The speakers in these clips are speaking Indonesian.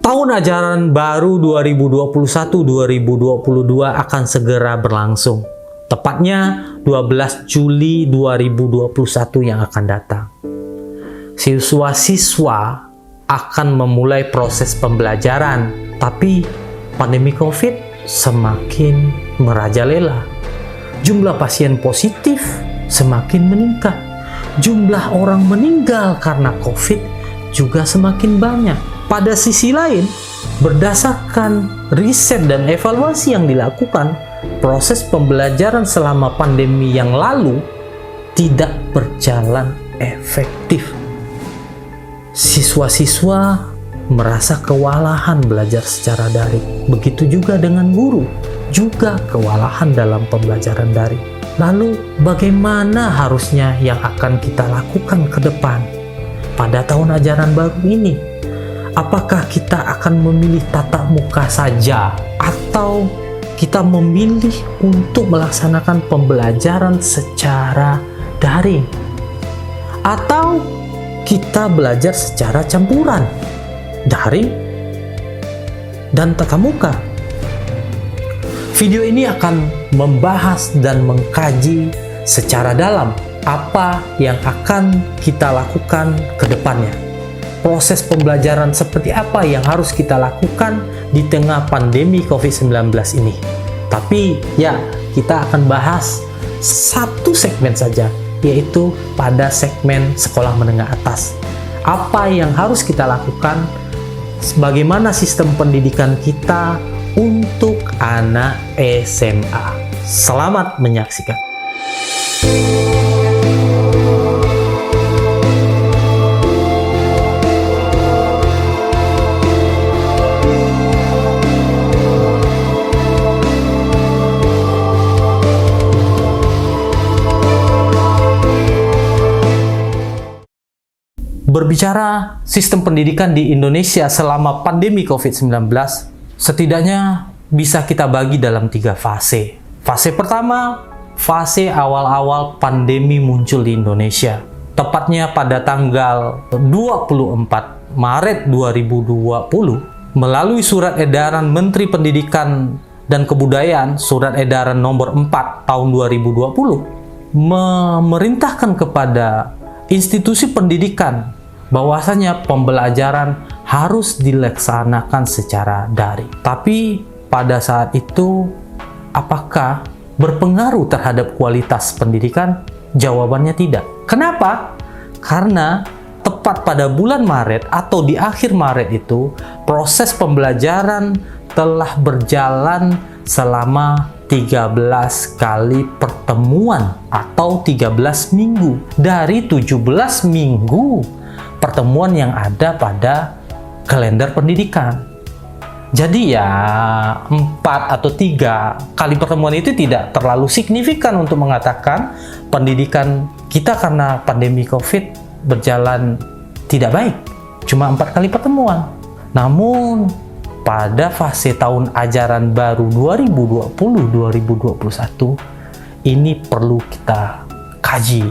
Tahun ajaran baru 2021-2022 akan segera berlangsung. Tepatnya 12 Juli 2021 yang akan datang. Siswa-siswa akan memulai proses pembelajaran, tapi pandemi COVID semakin merajalela. Jumlah pasien positif semakin meningkat. Jumlah orang meninggal karena COVID juga semakin banyak. Pada sisi lain, berdasarkan riset dan evaluasi yang dilakukan, proses pembelajaran selama pandemi yang lalu tidak berjalan efektif. Siswa-siswa merasa kewalahan belajar secara daring. Begitu juga dengan guru, juga kewalahan dalam pembelajaran daring. Lalu, bagaimana harusnya yang akan kita lakukan ke depan pada tahun ajaran baru ini? Apakah kita akan memilih tatap muka saja atau kita memilih untuk melaksanakan pembelajaran secara daring? Atau kita belajar secara campuran, daring dan tatap muka? Video ini akan membahas dan mengkaji secara dalam apa yang akan kita lakukan ke depannya. Proses pembelajaran seperti apa yang harus kita lakukan di tengah pandemi COVID-19 ini. Tapi ya, kita akan bahas satu segmen saja, yaitu pada segmen sekolah menengah atas. Apa yang harus kita lakukan, bagaimana sistem pendidikan kita untuk anak SMA. Selamat menyaksikan. Berbicara sistem pendidikan di Indonesia selama pandemi COVID-19, setidaknya bisa kita bagi dalam 3 fase. Fase pertama, fase awal-awal pandemi muncul di Indonesia. Tepatnya pada tanggal 24 Maret 2020, melalui surat edaran Menteri Pendidikan dan Kebudayaan, surat edaran nomor 4 tahun 2020, memerintahkan kepada institusi pendidikan bahwasanya pembelajaran harus dilaksanakan secara daring. Tapi pada saat itu, apakah berpengaruh terhadap kualitas pendidikan? Jawabannya tidak. Kenapa? Karena tepat pada bulan Maret atau di akhir Maret itu, proses pembelajaran telah berjalan selama 13 kali pertemuan atau 13 minggu dari 17 minggu pertemuan yang ada pada kalender pendidikan. Jadi ya 4 atau 3 kali pertemuan itu tidak terlalu signifikan untuk mengatakan pendidikan kita karena pandemi COVID berjalan tidak baik. Cuma 4 kali pertemuan. Namun pada fase tahun ajaran baru 2020-2021 ini perlu kita kaji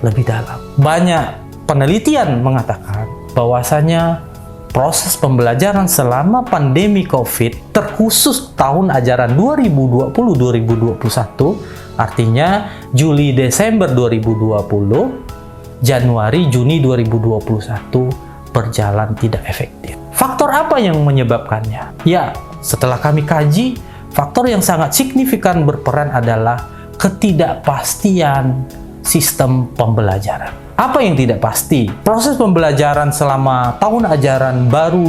lebih dalam. Banyak penelitian mengatakan bahwasanya proses pembelajaran selama pandemi COVID, terkhusus tahun ajaran 2020-2021, artinya Juli Desember 2020, Januari Juni 2021 berjalan tidak efektif. Faktor apa yang menyebabkannya? Ya, setelah kami kaji, faktor yang sangat signifikan berperan adalah ketidakpastian sistem pembelajaran. Apa yang tidak pasti? Proses pembelajaran selama tahun ajaran baru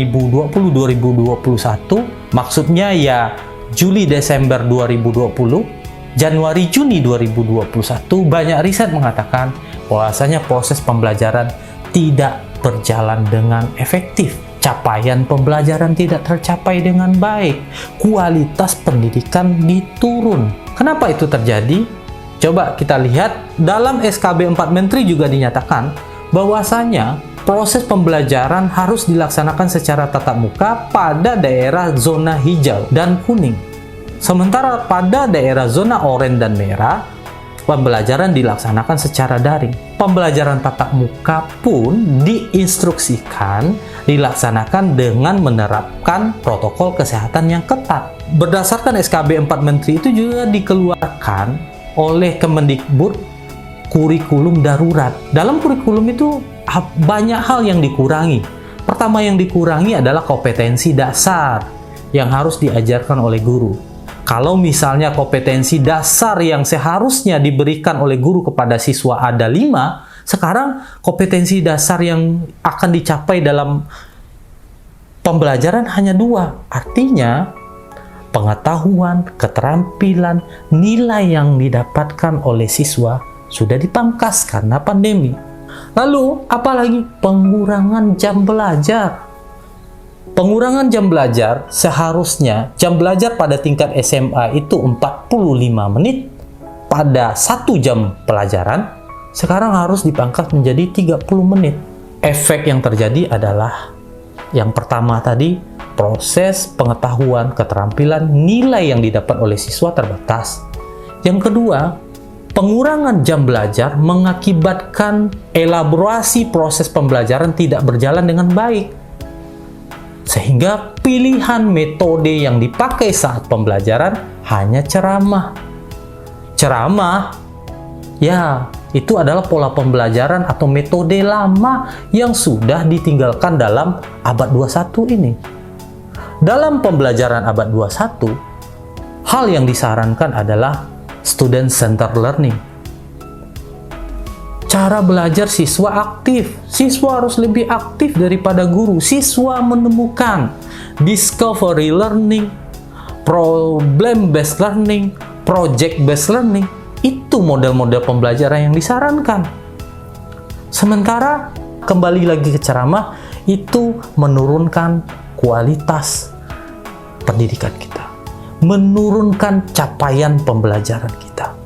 2020-2021, maksudnya ya Juli Desember 2020, Januari Juni 2021, banyak riset mengatakan bahwasanya proses pembelajaran tidak berjalan dengan efektif. Capaian pembelajaran tidak tercapai dengan baik. Kualitas pendidikan diturun. Kenapa itu terjadi? Coba kita lihat, dalam SKB 4 Menteri juga dinyatakan bahwasanya proses pembelajaran harus dilaksanakan secara tatap muka pada daerah zona hijau dan kuning. Sementara pada daerah zona oranye dan merah, pembelajaran dilaksanakan secara daring. Pembelajaran tatap muka pun diinstruksikan dilaksanakan dengan menerapkan protokol kesehatan yang ketat. Berdasarkan SKB 4 Menteri itu juga dikeluarkan oleh Kemendikbud kurikulum darurat. Dalam kurikulum itu banyak hal yang dikurangi. Pertama yang dikurangi adalah kompetensi dasar yang harus diajarkan oleh guru. Kalau misalnya kompetensi dasar yang seharusnya diberikan oleh guru kepada siswa ada 5, sekarang kompetensi dasar yang akan dicapai dalam pembelajaran hanya 2. Artinya, pengetahuan, keterampilan, nilai yang didapatkan oleh siswa sudah dipangkas karena pandemi. Lalu, apalagi pengurangan jam belajar. Pengurangan jam belajar, seharusnya jam belajar pada tingkat SMA itu 45 menit pada 1 jam pelajaran, sekarang harus dipangkas menjadi 30 menit. Efek yang terjadi adalah yang pertama tadi, proses pengetahuan, keterampilan, nilai yang didapat oleh siswa terbatas. Yang kedua, pengurangan jam belajar mengakibatkan elaborasi proses pembelajaran tidak berjalan dengan baik. Sehingga pilihan metode yang dipakai saat pembelajaran hanya ceramah. Ceramah, ya, itu adalah pola pembelajaran atau metode lama yang sudah ditinggalkan dalam abad 21 ini. Dalam pembelajaran abad 21, hal yang disarankan adalah student-centered learning. Cara belajar siswa aktif. Siswa harus lebih aktif daripada guru. Siswa menemukan discovery learning, problem-based learning, project-based learning. Itu model-model pembelajaran yang disarankan. Sementara, kembali lagi ke ceramah, itu menurunkan kualitas pendidikan kita. Menurunkan capaian pembelajaran kita.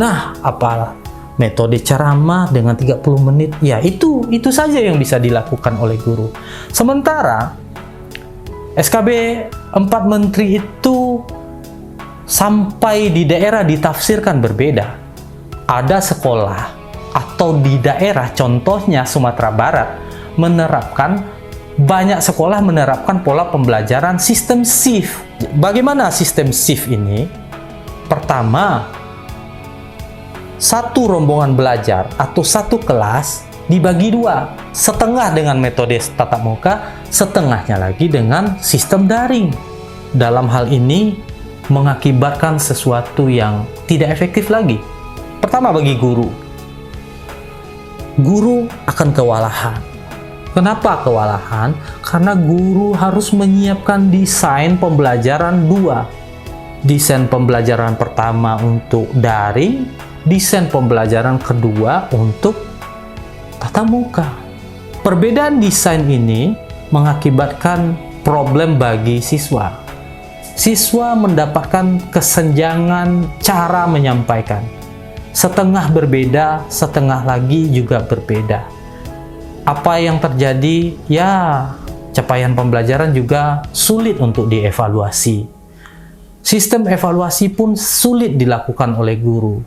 Nah, apa metode ceramah dengan 30 menit, ya itu saja yang bisa dilakukan oleh guru. Sementara SKB 4 Menteri itu sampai di daerah ditafsirkan berbeda. Ada sekolah atau di daerah, contohnya Sumatera Barat, banyak sekolah menerapkan pola pembelajaran sistem shift. Bagaimana sistem shift ini? Pertama, satu rombongan belajar atau satu kelas dibagi 2, setengah dengan metode tatap muka, setengahnya lagi dengan sistem daring. Dalam hal ini mengakibatkan sesuatu yang tidak efektif lagi. Pertama, bagi guru akan kewalahan. Kenapa kewalahan? Karena guru harus menyiapkan desain pembelajaran 2. Desain pembelajaran pertama untuk daring, desain pembelajaran kedua untuk tatap muka. Perbedaan desain ini mengakibatkan problem bagi siswa. Siswa mendapatkan kesenjangan cara menyampaikan. Setengah berbeda, setengah lagi juga berbeda. Apa yang terjadi? Ya, capaian pembelajaran juga sulit untuk dievaluasi. Sistem evaluasi pun sulit dilakukan oleh guru.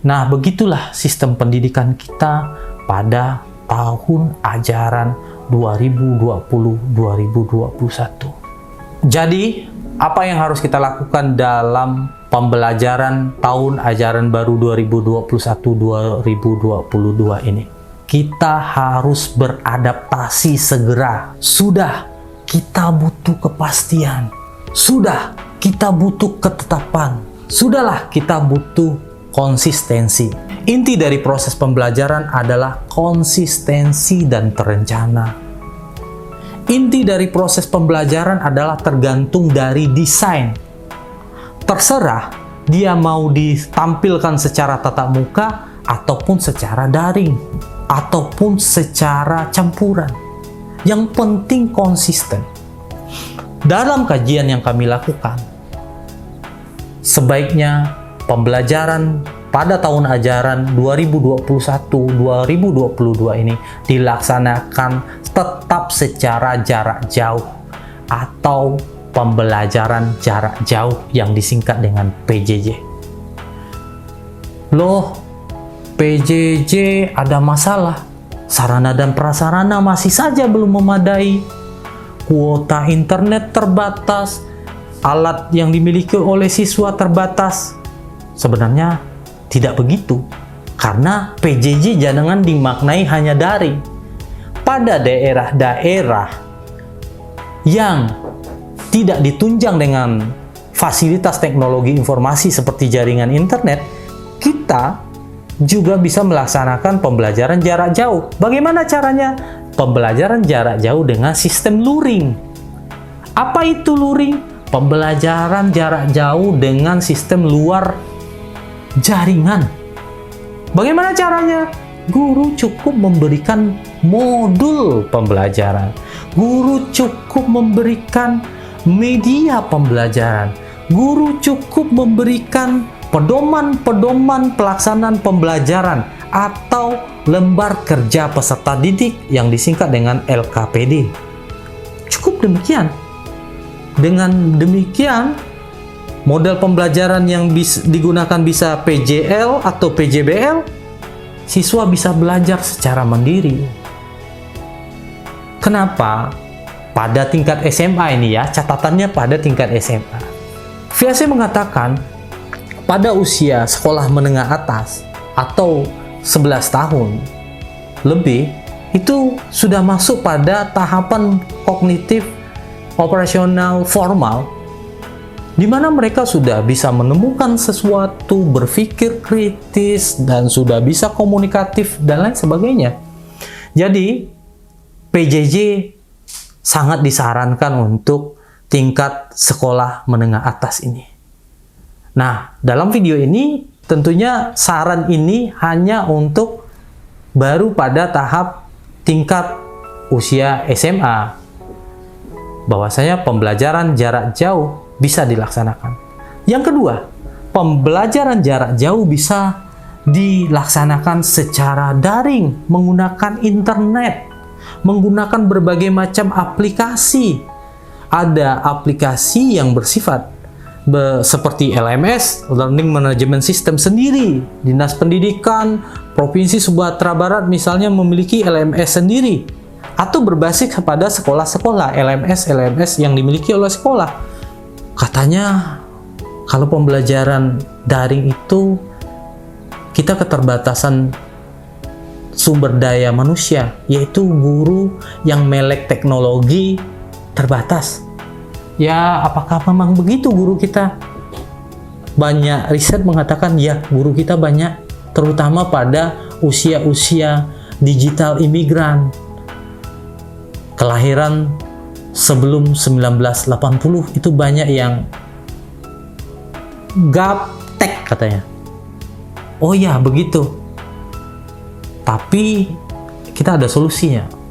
Nah, begitulah sistem pendidikan kita pada tahun ajaran 2020-2021. Jadi, apa yang harus kita lakukan dalam pembelajaran tahun ajaran baru 2021-2022 ini? Kita harus beradaptasi segera. Sudah, kita butuh kepastian. Sudah, kita butuh ketetapan. Sudahlah, kita butuh konsistensi. Inti dari proses pembelajaran adalah konsistensi dan terencana. Inti dari proses pembelajaran adalah tergantung dari desain. Terserah dia mau ditampilkan secara tatap muka ataupun secara daring ataupun secara campuran. Yang penting konsisten. Dalam kajian yang kami lakukan, sebaiknya pembelajaran pada tahun ajaran 2021-2022 ini dilaksanakan tetap secara jarak jauh atau pembelajaran jarak jauh yang disingkat dengan PJJ. Loh, PJJ ada masalah. Sarana dan prasarana masih saja belum memadai. Kuota internet terbatas. Alat yang dimiliki oleh siswa terbatas. Sebenarnya tidak begitu. Karena PJJ jangan dimaknai hanya daring. Pada daerah-daerah yang tidak ditunjang dengan fasilitas teknologi informasi seperti jaringan internet, kita juga bisa melaksanakan pembelajaran jarak jauh. Bagaimana caranya? Pembelajaran jarak jauh dengan sistem luring. Apa itu luring? Pembelajaran jarak jauh dengan sistem luar jaringan. Bagaimana caranya? Guru cukup memberikan modul pembelajaran. Guru cukup memberikan media pembelajaran. Guru cukup memberikan pedoman-pedoman pelaksanaan pembelajaran atau lembar kerja peserta didik yang disingkat dengan LKPD. Cukup demikian. Dengan demikian, model pembelajaran yang digunakan bisa PJL atau PJBL, siswa bisa belajar secara mandiri. Kenapa? Pada tingkat SMA ini ya, catatannya pada tingkat SMA. VAC mengatakan, pada usia sekolah menengah atas atau 11 tahun lebih, itu sudah masuk pada tahapan kognitif operasional formal, di mana mereka sudah bisa menemukan sesuatu, berpikir kritis, dan sudah bisa komunikatif, dan lain sebagainya. Jadi, PJJ sangat disarankan untuk tingkat sekolah menengah atas ini. Nah, dalam video ini tentunya saran ini hanya untuk baru pada tahap tingkat usia SMA. Bahwasanya pembelajaran jarak jauh bisa dilaksanakan. Yang kedua, pembelajaran jarak jauh bisa dilaksanakan secara daring, menggunakan internet, menggunakan berbagai macam aplikasi. Ada aplikasi yang bersifat seperti LMS, Learning Management System sendiri. Dinas Pendidikan Provinsi Sumatera Barat misalnya memiliki LMS sendiri, atau berbasis kepada sekolah-sekolah LMS yang dimiliki oleh sekolah. Katanya kalau pembelajaran daring itu kita keterbatasan sumber daya manusia, yaitu guru yang melek teknologi terbatas. Ya, apakah memang begitu guru kita? Banyak riset mengatakan ya, guru kita banyak, terutama pada usia-usia digital imigran. Kelahiran sebelum 1980 itu banyak yang gaptek katanya. Oh ya, begitu. Tapi kita ada solusinya.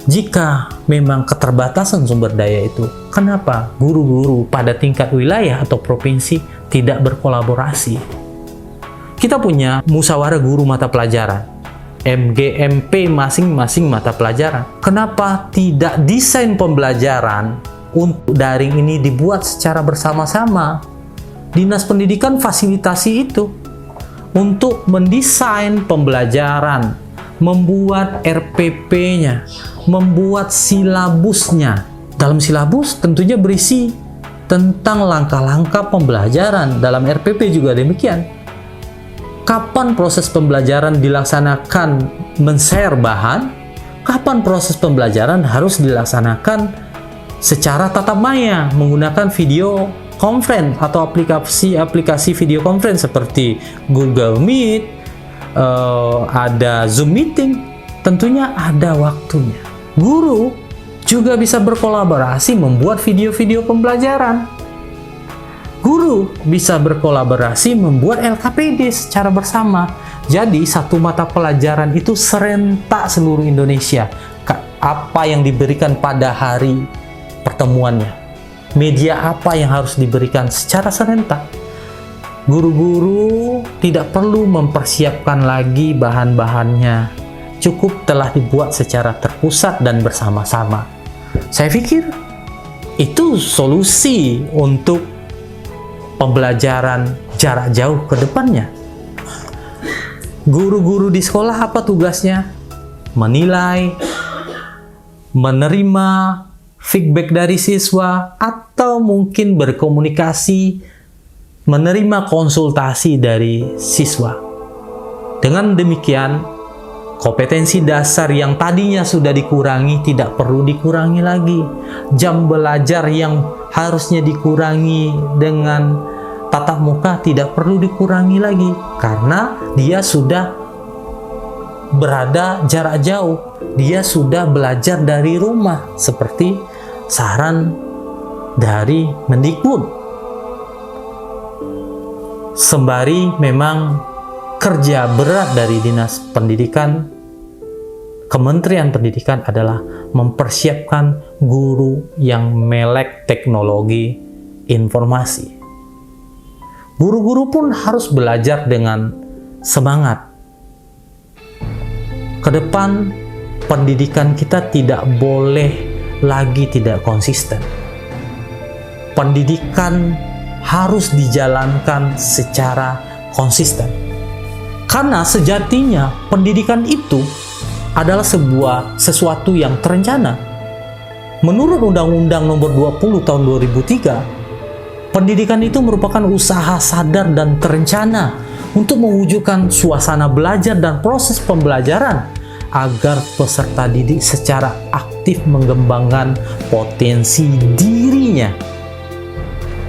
Jika memang keterbatasan sumber daya itu, kenapa guru-guru pada tingkat wilayah atau provinsi tidak berkolaborasi? Kita punya musyawarah guru mata pelajaran, MGMP masing-masing mata pelajaran. Kenapa tidak desain pembelajaran untuk daring ini dibuat secara bersama-sama? Dinas Pendidikan fasilitasi itu untuk mendesain pembelajaran, membuat RPP-nya, membuat silabusnya. Dalam silabus tentunya berisi tentang langkah-langkah pembelajaran. Dalam RPP juga demikian. Kapan proses pembelajaran dilaksanakan men-share bahan, kapan proses pembelajaran harus dilaksanakan secara tatap maya menggunakan video conference atau aplikasi video conference seperti Google Meet, ada Zoom meeting. Tentunya ada waktunya. Guru juga bisa berkolaborasi membuat video-video pembelajaran. Guru bisa berkolaborasi membuat LKPD secara bersama. Jadi satu mata pelajaran itu serentak seluruh Indonesia. Apa yang diberikan pada hari pertemuannya, media apa yang harus diberikan secara serentak. Guru-guru tidak perlu mempersiapkan lagi bahan-bahannya. Cukup telah dibuat secara terpusat dan bersama-sama. Saya pikir itu solusi untuk pembelajaran jarak jauh ke depannya. Guru-guru di sekolah apa tugasnya? Menilai, menerima feedback dari siswa, atau mungkin berkomunikasi, menerima konsultasi dari siswa. Dengan demikian, kompetensi dasar yang tadinya sudah dikurangi tidak perlu dikurangi lagi. Jam belajar yang harusnya dikurangi dengan tatap muka tidak perlu dikurangi lagi, karena dia sudah berada jarak jauh. Dia sudah belajar dari rumah, seperti saran dari Mendikbud. Sembari memang kerja berat dari Dinas Pendidikan, Kementerian Pendidikan adalah mempersiapkan guru yang melek teknologi informasi. Guru-guru pun harus belajar dengan semangat. Ke depan, pendidikan kita tidak boleh lagi tidak konsisten. Pendidikan harus dijalankan secara konsisten. Karena sejatinya pendidikan itu adalah sesuatu yang terencana. Menurut Undang-Undang Nomor 20 Tahun 2003, pendidikan itu merupakan usaha sadar dan terencana untuk mewujudkan suasana belajar dan proses pembelajaran agar peserta didik secara aktif mengembangkan potensi dirinya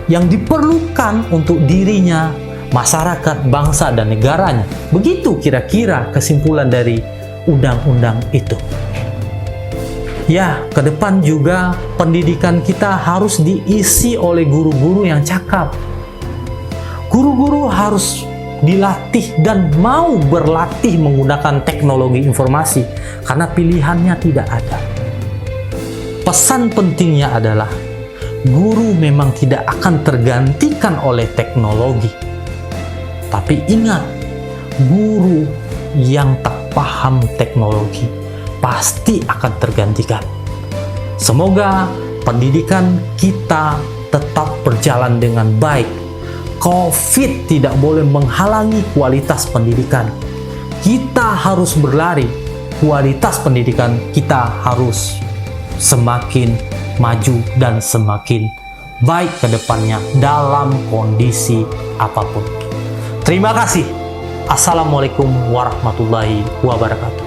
yang diperlukan untuk dirinya, masyarakat, bangsa, dan negaranya. Begitu kira-kira kesimpulan dari undang-undang itu. Ya, ke depan juga pendidikan kita harus diisi oleh guru-guru yang cakap. Guru-guru harus dilatih dan mau berlatih menggunakan teknologi informasi, karena pilihannya tidak ada. Pesan pentingnya adalah guru memang tidak akan tergantikan oleh teknologi. Tapi ingat, guru yang tak paham teknologi pasti akan tergantikan. Semoga pendidikan kita tetap berjalan dengan baik. COVID tidak boleh menghalangi kualitas pendidikan. Kita harus berlari. Kualitas pendidikan kita harus semakin maju dan semakin baik ke depannya dalam kondisi apapun. Terima kasih. Assalamualaikum warahmatullahi wabarakatuh.